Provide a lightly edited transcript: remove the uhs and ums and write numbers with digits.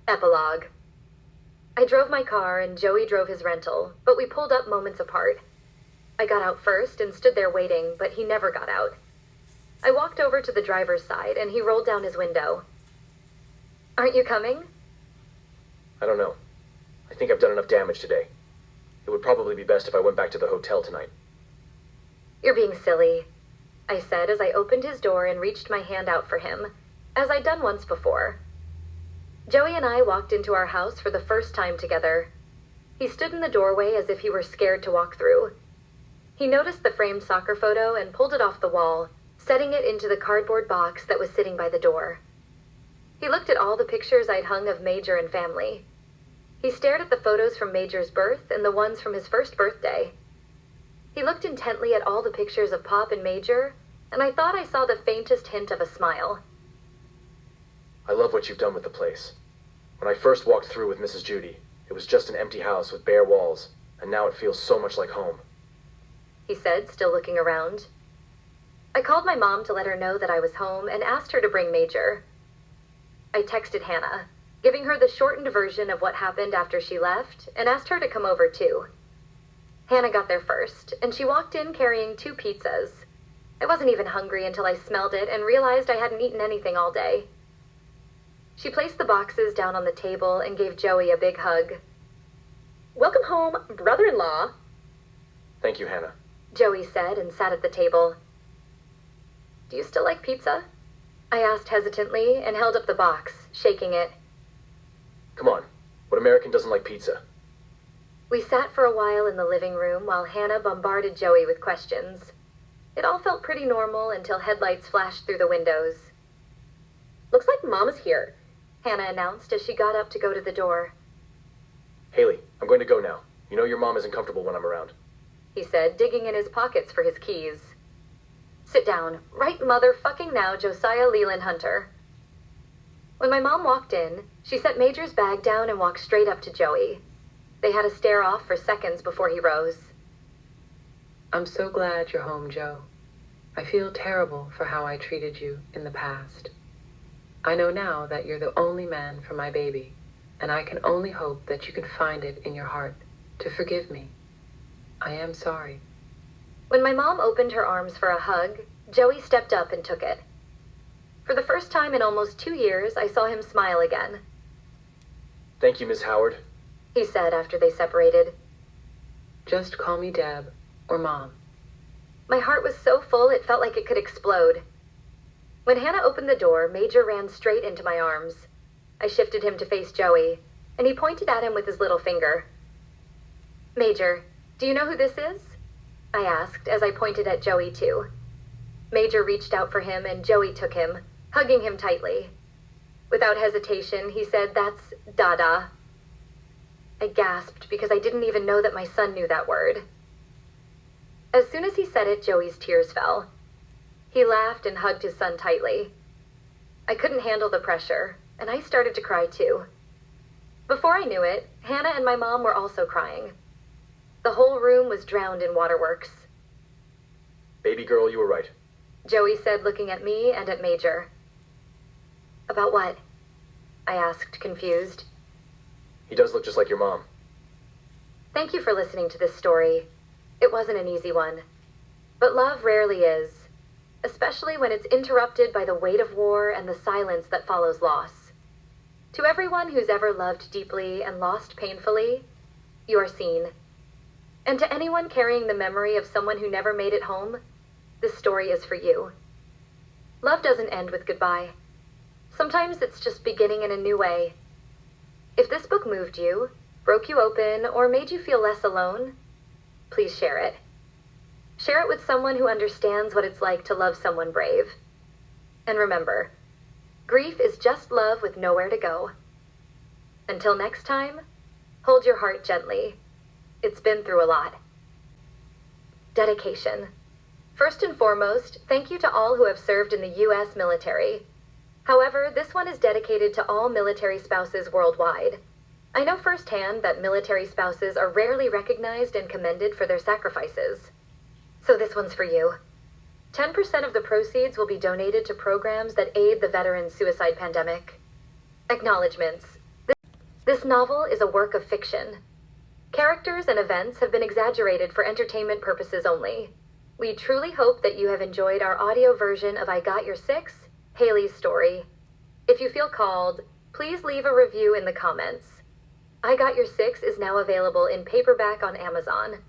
Epilogue. I drove my car and Joey drove his rental, but we pulled up moments apart. I got out first and stood there waiting, but he never got out. I walked over to the driver's side and he rolled down his window. "Aren't you coming?" I don't know. I think I've done enough damage today. It would probably be best if I went back to the hotel tonight. "You're being silly," I said as I opened his door and reached my hand out for him, as I'd done once before. Joey and I walked into our house for the first time together. He stood in the doorway as if he were scared to walk through. He noticed the framed soccer photo and pulled it off the wall, setting it into the cardboard box that was sitting by the door. He looked at all the pictures I'd hung of Major and family. He stared at the photos from Major's birth and the ones from his first birthday. He looked intently at all the pictures of Pop and Major, and I thought I saw the faintest hint of a smile. I love what you've done with the place. When I first walked through with Mrs. Judy, it was just an empty house with bare walls, and now it feels so much like home. He said, still looking around. I called my mom to let her know that I was home and asked her to bring Major. I texted Hannah, giving her the shortened version of what happened after she left, and asked her to come over too. Hannah got there first, and she walked in carrying 2 pizzas. I wasn't even hungry until I smelled it and realized I hadn't eaten anything all day. She placed the boxes down on the table and gave Joey a big hug. "Welcome home, brother-in-law," Thank you, Hannah. Joey said and sat at the table. "Do you still like pizza?" I asked hesitantly and held up the box, shaking it. Come on. What American doesn't like pizza? We sat for a while in the living room while Hannah bombarded Joey with questions. It all felt pretty normal until headlights flashed through the windows. "Looks like Mama's here," Hannah announced as she got up to go to the door. Haley, I'm going to go now. You know your mom isn't comfortable when I'm around. He said, digging in his pockets for his keys. "Sit down, right motherfucking now, Josiah Leland Hunter." When my mom walked in, she set Major's bag down and walked straight up to Joey. They had a stare off for seconds before he rose. "I'm so glad you're home, Joe. I feel terrible for how I treated you in the past. I know now that you're the only man for my baby, and I can only hope that you can find it in your heart to forgive me. I am sorry." When my mom opened her arms for a hug, Joey stepped up and took it. For the first time in almost 2 years, I saw him smile again. Thank you, Miss Howard. He said after they separated. "Just call me Deb or Mom." My heart was so full it felt like it could explode. When Hannah opened the door, Major ran straight into my arms. I shifted him to face Joey, and he pointed at him with his little finger. "Major, do you know who this is?" I asked as I pointed at Joey too. Major reached out for him and Joey took him, hugging him tightly. Without hesitation, he said, "That's Dada." I gasped because I didn't even know that my son knew that word. As soon as he said it, Joey's tears fell. He laughed and hugged his son tightly. I couldn't handle the pressure, and I started to cry too. Before I knew it, Hannah and my mom were also crying. The whole room was drowned in waterworks. Baby girl, you were right. Joey said, looking at me and at Major. "About what?" I asked, confused. He does look just like your mom. Thank you for listening to this story. It wasn't an easy one. But love rarely is, especially when it's interrupted by the weight of war and the silence that follows loss. To everyone who's ever loved deeply and lost painfully, you are seen. And to anyone carrying the memory of someone who never made it home, this story is for you. Love doesn't end with goodbye. Sometimes it's just beginning in a new way. If this book moved you, broke you open, or made you feel less alone, please share it. Share it with someone who understands what it's like to love someone brave. And remember, grief is just love with nowhere to go. Until next time, hold your heart gently. It's been through a lot. Dedication. First and foremost, thank you to all who have served in the U.S. military. However, this one is dedicated to all military spouses worldwide. I know firsthand that military spouses are rarely recognized and commended for their sacrifices. So this one's for you. 10% of the proceeds will be donated to programs that aid the veteran suicide pandemic. Acknowledgements. This novel is a work of fiction. Characters and events have been exaggerated for entertainment purposes only. We truly hope that you have enjoyed our audio version of I Got Your Six, Haley's story. If you feel called, please leave a review in the comments. I Got Your Six is now available in paperback on Amazon.